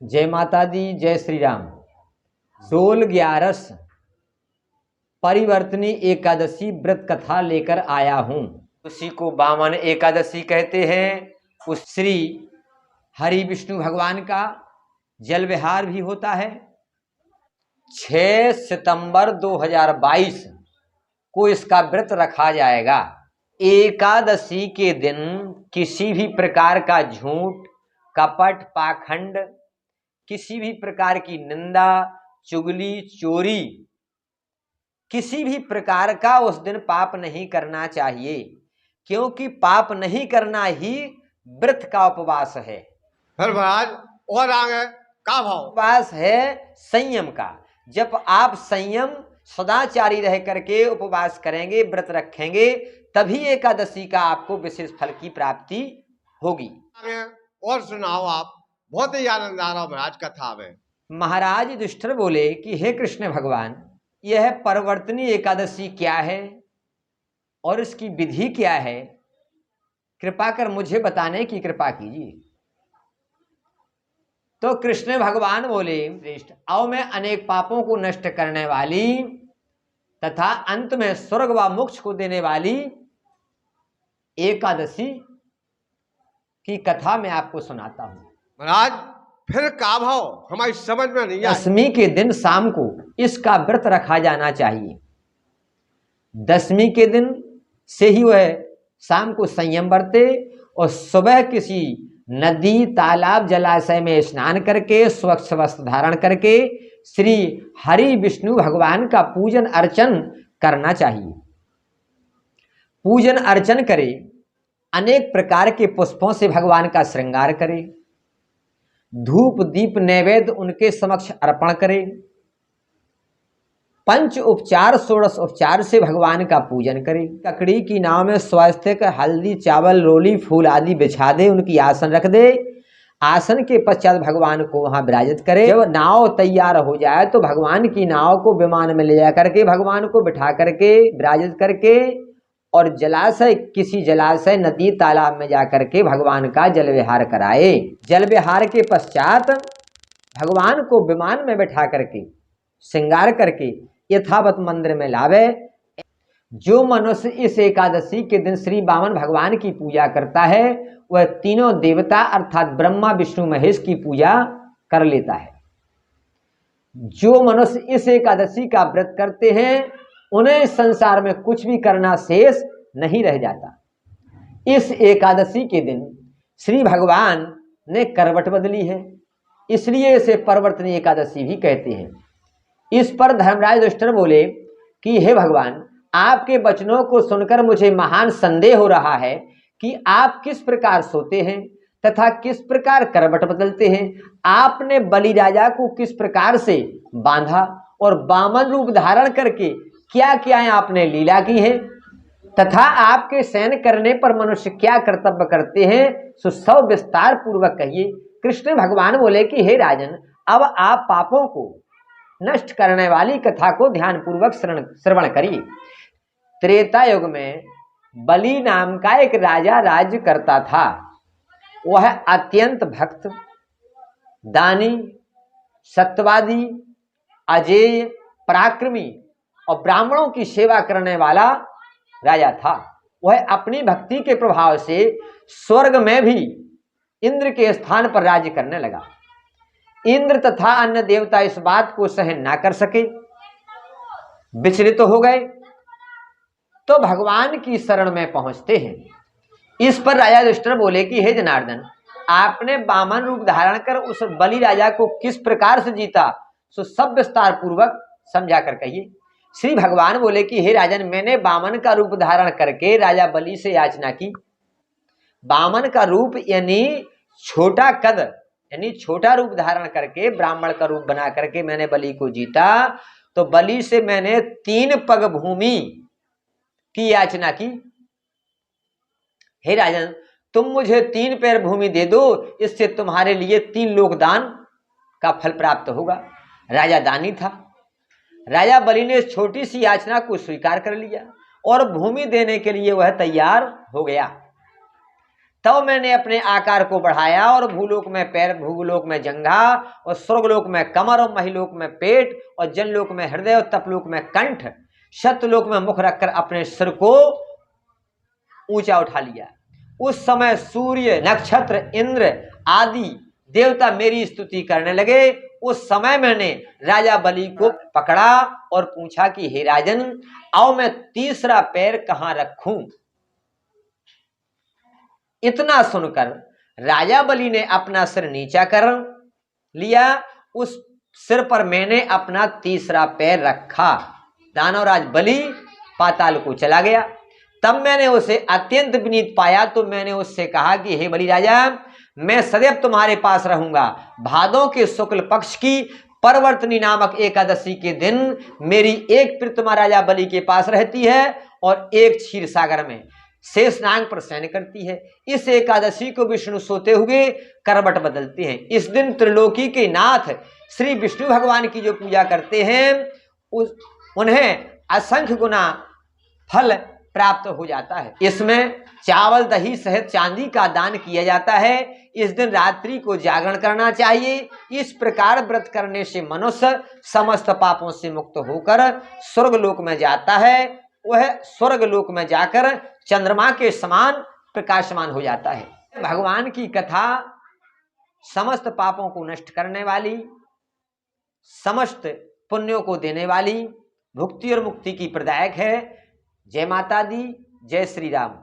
जय माता दी, जय श्री राम। 16/11 परिवर्तनी एकादशी व्रत कथा लेकर आया हूँ। उसी को वामन एकादशी कहते हैं। उस श्री हरि विष्णु भगवान का जल विहार भी होता है। 6 सितंबर 2022 को इसका व्रत रखा जाएगा। एकादशी के दिन किसी भी प्रकार का झूठ, कपट, पाखंड, किसी भी प्रकार की निंदा, चुगली, चोरी, किसी भी प्रकार का उस दिन पाप नहीं करना चाहिए, क्योंकि पाप नहीं करना ही व्रत का उपवास है। फिर महाराज और आगे का भाव? उपवास है संयम का। जब आप संयम सदाचारी रह करके उपवास करेंगे, व्रत रखेंगे, तभी एकादशी का आपको विशेष फल की प्राप्ति होगी। आगे और सुनाओ आप, बहुत ही आनंद आ रहा महाराज कथा में। महाराज युधिष्ठिर बोले कि हे कृष्ण भगवान, यह परिवर्तनी एकादशी क्या है और इसकी विधि क्या है, कृपा कर मुझे बताने की कृपा कीजिए। तो कृष्ण भगवान बोले, श्रेष्ठ, आओ मैं अनेक पापों को नष्ट करने वाली तथा अंत में स्वर्ग व मोक्ष को देने वाली एकादशी की कथा मैं आपको सुनाता हूं। महाराज फिर का भाव? हमारी समझ में नहीं आया। दशमी के दिन शाम को इसका व्रत रखा जाना चाहिए। दशमी के दिन से ही वह शाम को संयम बरते और सुबह किसी नदी, तालाब, जलाशय में स्नान करके स्वच्छ वस्त्र धारण करके श्री हरि विष्णु भगवान का पूजन अर्चन करना चाहिए। पूजन अर्चन करे, अनेक प्रकार के पुष्पों से भगवान का श्रृंगार करे, धूप दीप नैवेद्य उनके समक्ष अर्पण करे, पंच उपचार 16 उपचार से भगवान का पूजन करे, ककड़ी की नाव में स्वास्तिक, हल्दी, चावल, रोली, फूल आदि बिछा दे, उनकी आसन रख दे, आसन के पश्चात भगवान को वहां विराजित करे। जब नाव तैयार हो जाए तो भगवान की नाव को विमान में ले जा करके भगवान को बिठा करके विराजित करके और जलाशय, किसी जलाशय, नदी, तालाब में जाकर के भगवान का जल विहार कराए। जल विहार के पश्चात भगवान को विमान में बैठा करके श्रृंगार करके यथावत मंदिर में लावे। जो मनुष्य इस एकादशी के दिन श्री वामन भगवान की पूजा करता है वह तीनों देवता अर्थात ब्रह्मा, विष्णु, महेश की पूजा कर लेता है। जो मनुष्य इस एकादशी का व्रत करते हैं उन्हें संसार में कुछ भी करना शेष नहीं रह जाता। इस एकादशी के दिन श्री भगवान ने करवट बदली है, इसलिए इसे परिवर्तनी एकादशी भी कहते हैं। इस पर धर्मराज युधिष्ठिर बोले कि हे भगवान, आपके वचनों को सुनकर मुझे महान संदेह हो रहा है कि आप किस प्रकार सोते हैं तथा किस प्रकार करवट बदलते हैं। आपने बलि राजा को किस प्रकार से बांधा और वामन रूप धारण करके क्या क्या आपने लीला की है तथा आपके शयन करने पर मनुष्य क्या कर्तव्य करते हैं, सो सब विस्तार पूर्वक कहिए। कृष्ण भगवान बोले कि हे राजन, अब आप पापों को नष्ट करने वाली कथा को ध्यान पूर्वक श्रवण करिए। त्रेता युग में बलि नाम का एक राजा राज्य करता था। वह अत्यंत भक्त, दानी, सत्यवादी, अजेय, पराक्रमी और ब्राह्मणों की सेवा करने वाला राजा था। वह अपनी भक्ति के प्रभाव से स्वर्ग में भी इंद्र के स्थान पर राज्य करने लगा। इंद्र तथा अन्य देवता इस बात को सहन ना कर सके, विचलित हो गए, तो भगवान की शरण में पहुंचते हैं। इस पर राजा युधिष्ठिर बोले कि हे जनार्दन, आपने वामन रूप धारण कर उस बलि राजा को किस प्रकार से जीता, सो सब विस्तार पूर्वक समझा कर कहिए। श्री भगवान बोले कि हे राजन, मैंने वामन का रूप धारण करके राजा बलि से याचना की। वामन का रूप यानी छोटा कद, यानी छोटा रूप धारण करके ब्राह्मण का रूप बना करके मैंने बलि को जीता। तो बलि से मैंने 3 पग भूमि की याचना की। हे राजन, तुम मुझे 3 पैर भूमि दे दो, इससे तुम्हारे लिए 3 लोकदान का फल प्राप्त होगा। राजा दानी था। राजा बलि ने छोटी सी याचना को स्वीकार कर लिया और भूमि देने के लिए वह तैयार हो गया। तब मैंने अपने आकार को बढ़ाया और भूलोक में पैर, भूलोक में जंघा और स्वर्गलोक में कमर और महिलोक में पेट और जनलोक में हृदय और तपलोक में कंठ, सत्यलोक में मुख रखकर अपने सिर को ऊंचा उठा लिया। उस समय सूर्य, नक्षत्र, इंद्र आदि देवता मेरी स्तुति करने लगे। उस समय मैंने राजा बलि को पकड़ा और पूछा कि हे राजन, आओ मैं तीसरा पैर कहां रखूं। इतना सुनकर राजा बलि ने अपना सिर नीचा कर लिया। उस सिर पर मैंने अपना तीसरा पैर रखा। दानवराज बलि पाताल को चला गया। तब मैंने उसे अत्यंत विनीत पाया तो मैंने उससे कहा कि हे बलि राजा, मैं सदैव तुम्हारे पास रहूंगा। भादों के शुक्ल पक्ष की परवर्तनी नामक एकादशी के दिन मेरी एक प्रतिमा राजा बलि के पास रहती है और एक क्षीर सागर में शेषनाग पर शयन करती है। इस एकादशी को विष्णु सोते हुए करवट बदलते हैं। इस दिन त्रिलोकी के नाथ श्री विष्णु भगवान की जो पूजा करते हैं उन्हें असंख्य गुना फल प्राप्त हो जाता है। इसमें चावल, दही सहित चांदी का दान किया जाता है। इस दिन रात्रि को जागरण करना चाहिए। इस प्रकार व्रत करने से मनुष्य समस्त पापों से मुक्त होकर स्वर्गलोक में जाता है। वह स्वर्गलोक में जाकर चंद्रमा के समान प्रकाशमान हो जाता है। भगवान की कथा समस्त पापों को नष्ट करने वाली, समस्त पुण्यों को देने वाली, भुक्ति और मुक्ति की प्रदायक है। जय माता दी, जय श्री राम।